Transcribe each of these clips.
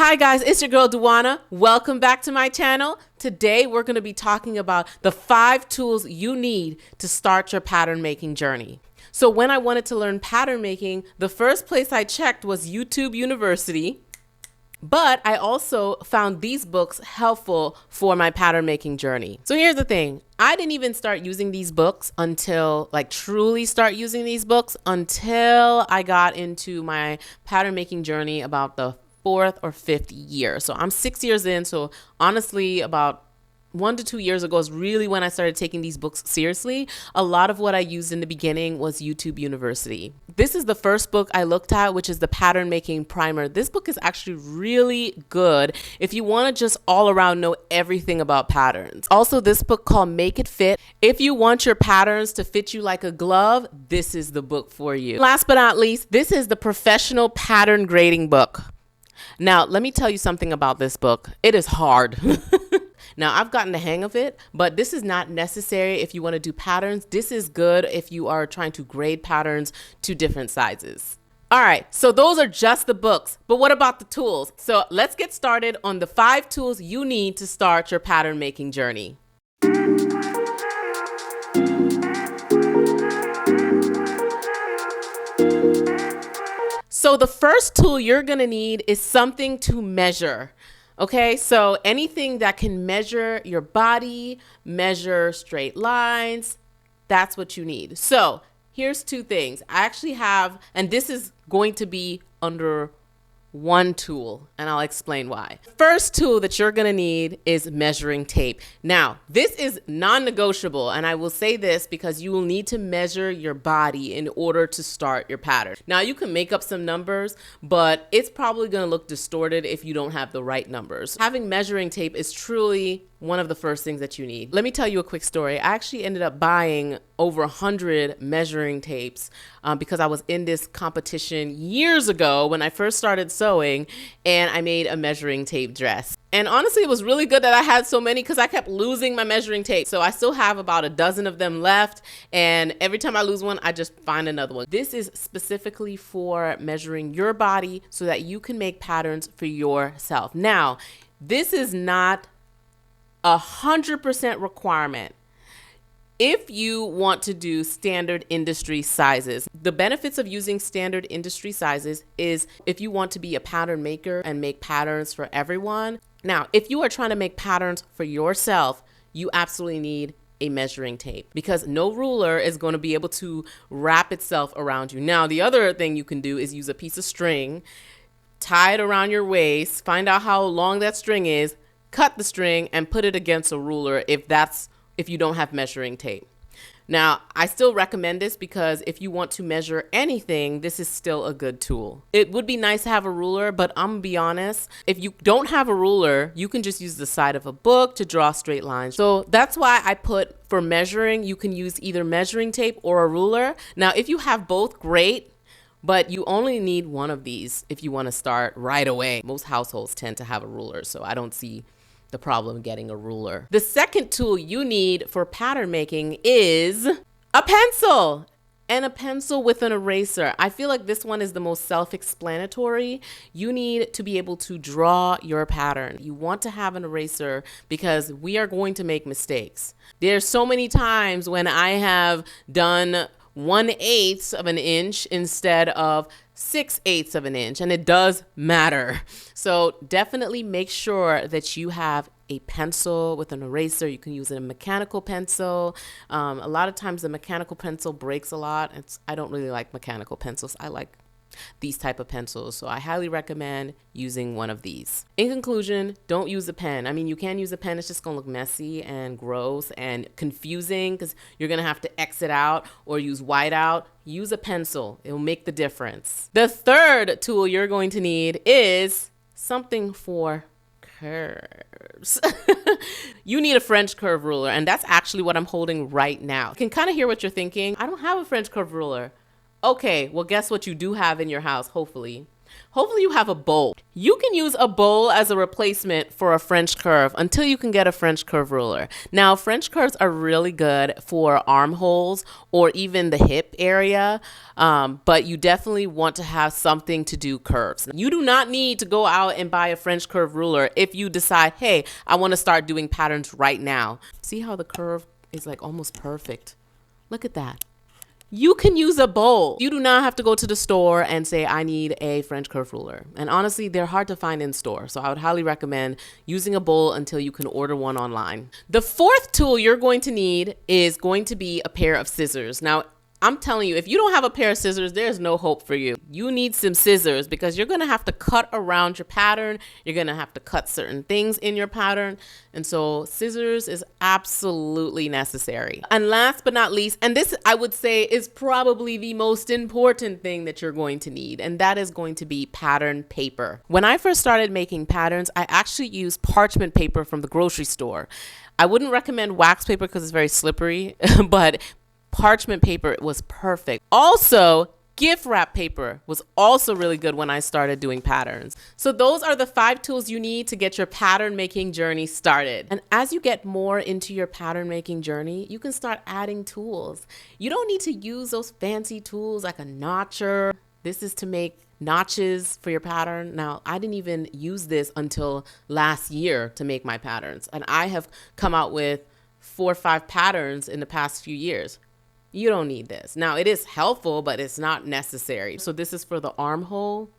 Hi guys, it's your girl Duana. Welcome back to my channel. Today we're going to be talking about the 5 tools you need to start your pattern making journey. So when I wanted to learn pattern making, the first place I checked was YouTube University. But I also found these books helpful for my pattern making journey. So here's the thing. I didn't even start using these books until truly start using these books until I got into my pattern making journey about the 4th or 5th year. So I'm 6 years in. So honestly, about 1 to 2 years ago is really when I started taking these books seriously. A lot of what I used in the beginning was YouTube University. This is the first book I looked at, which is the Pattern Making Primer. This book is actually really good if you want to just all around know everything about patterns. Also, this book called Make It Fit. If you want your patterns to fit you like a glove, this is the book for you. Last but not least, this is the Professional Pattern Grading book. Now, let me tell you something about this book. It is hard. Now, I've gotten the hang of it, but this is not necessary if you want to do patterns. This is good if you are trying to grade patterns to different sizes. All right, so those are just the books, but what about the tools? So let's get started on the 5 tools you need to start your pattern making journey. So the first tool you're gonna need is something to measure. Okay, so anything that can measure your body, measure straight lines, that's what you need. So here's 2 things. I actually have, and this is going to be under one tool, and I'll explain why. First tool that you're gonna need is measuring tape. Now, this is non-negotiable, and I will say this because you will need to measure your body in order to start your pattern. Now, you can make up some numbers, but it's probably gonna look distorted if you don't have the right numbers. Having measuring tape is truly one of the first things that you need. Let me tell you a quick story. I actually ended up buying over 100 measuring tapes because I was in this competition years ago when I first started sewing, and I made a measuring tape dress. And honestly, it was really good that I had so many because I kept losing my measuring tape. So I still have about a dozen of them left. And every time I lose one, I just find another one. This is specifically for measuring your body so that you can make patterns for yourself. Now, this is not 100% requirement if you want to do standard industry sizes. The benefits of using standard industry sizes is if you want to be a pattern maker and make patterns for everyone. Now, if you are trying to make patterns for yourself, you absolutely need a measuring tape because no ruler is going to be able to wrap itself around you. Now, the other thing you can do is use a piece of string, tie it around your waist, find out how long that string is, cut the string and put it against a ruler if you don't have measuring tape. Now, I still recommend this because if you want to measure anything, this is still a good tool. It would be nice to have a ruler, but I'm gonna be honest, if you don't have a ruler, you can just use the side of a book to draw straight lines. So that's why I put for measuring, you can use either measuring tape or a ruler. Now, if you have both, great. But you only need one of these if you want to start right away. Most households tend to have a ruler, so I don't see the problem getting a ruler. The second tool you need for pattern making is a pencil and a pencil with an eraser. I feel like this one is the most self-explanatory. You need to be able to draw your pattern. You want to have an eraser because we are going to make mistakes. There's so many times when I have done 1/8 of an inch instead of 6/8 of an inch, and it does matter. So definitely make sure that you have a pencil with an eraser. You can use a mechanical pencil. A lot of times the mechanical pencil breaks a lot. I don't really like mechanical pencils. I like these type of pencils, so I highly recommend using one of these. In conclusion, don't use a pen. I mean, you can use a pen, it's just gonna look messy and gross and confusing because you're gonna have to X it out or use whiteout. Use a pencil, it will make the difference. The third tool you're going to need is something for curves. You need a French curve ruler, and that's actually what I'm holding right now. You can kind of hear what you're thinking. I don't have a French curve ruler. Okay, well, guess what you do have in your house, hopefully. Hopefully you have a bowl. You can use a bowl as a replacement for a French curve until you can get a French curve ruler. Now, French curves are really good for armholes or even the hip area, but you definitely want to have something to do curves. You do not need to go out and buy a French curve ruler if you decide, hey, I want to start doing patterns right now. See how the curve is like almost perfect? Look at that. You can use a bowl. You do not have to go to the store and say, I need a French curve ruler. And honestly, they're hard to find in store. So I would highly recommend using a bowl until you can order one online. The fourth tool you're going to need is going to be a pair of scissors. Now, I'm telling you, if you don't have a pair of scissors, there's no hope for you. You need some scissors because you're going to have to cut around your pattern. You're going to have to cut certain things in your pattern. And so scissors is absolutely necessary. And last but not least, and this I would say is probably the most important thing that you're going to need, and that is going to be pattern paper. When I first started making patterns, I actually used parchment paper from the grocery store. I wouldn't recommend wax paper because it's very slippery, but parchment paper was perfect. Also, gift wrap paper was also really good when I started doing patterns. So those are the 5 tools you need to get your pattern making journey started. And as you get more into your pattern making journey, you can start adding tools. You don't need to use those fancy tools like a notcher. This is to make notches for your pattern. Now, I didn't even use this until last year to make my patterns. And I have come out with 4 or 5 patterns in the past few years. You don't need this. Now, it is helpful, but it's not necessary. So this is for the armhole.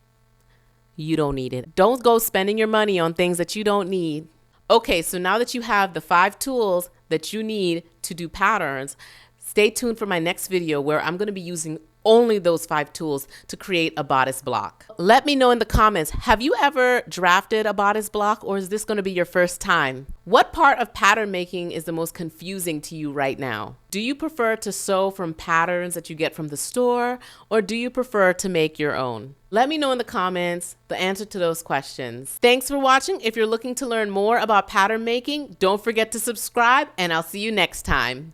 You don't need it. Don't go spending your money on things that you don't need. Okay, so now that you have the 5 tools that you need to do patterns, stay tuned for my next video where I'm going to be using only those 5 tools to create a bodice block. Let me know in the comments, have you ever drafted a bodice block, or is this going to be your first time? What part of pattern making is the most confusing to you right now? Do you prefer to sew from patterns that you get from the store, or do you prefer to make your own? Let me know in the comments the answer to those questions. Thanks for watching. If you're looking to learn more about pattern making, don't forget to subscribe, and I'll see you next time.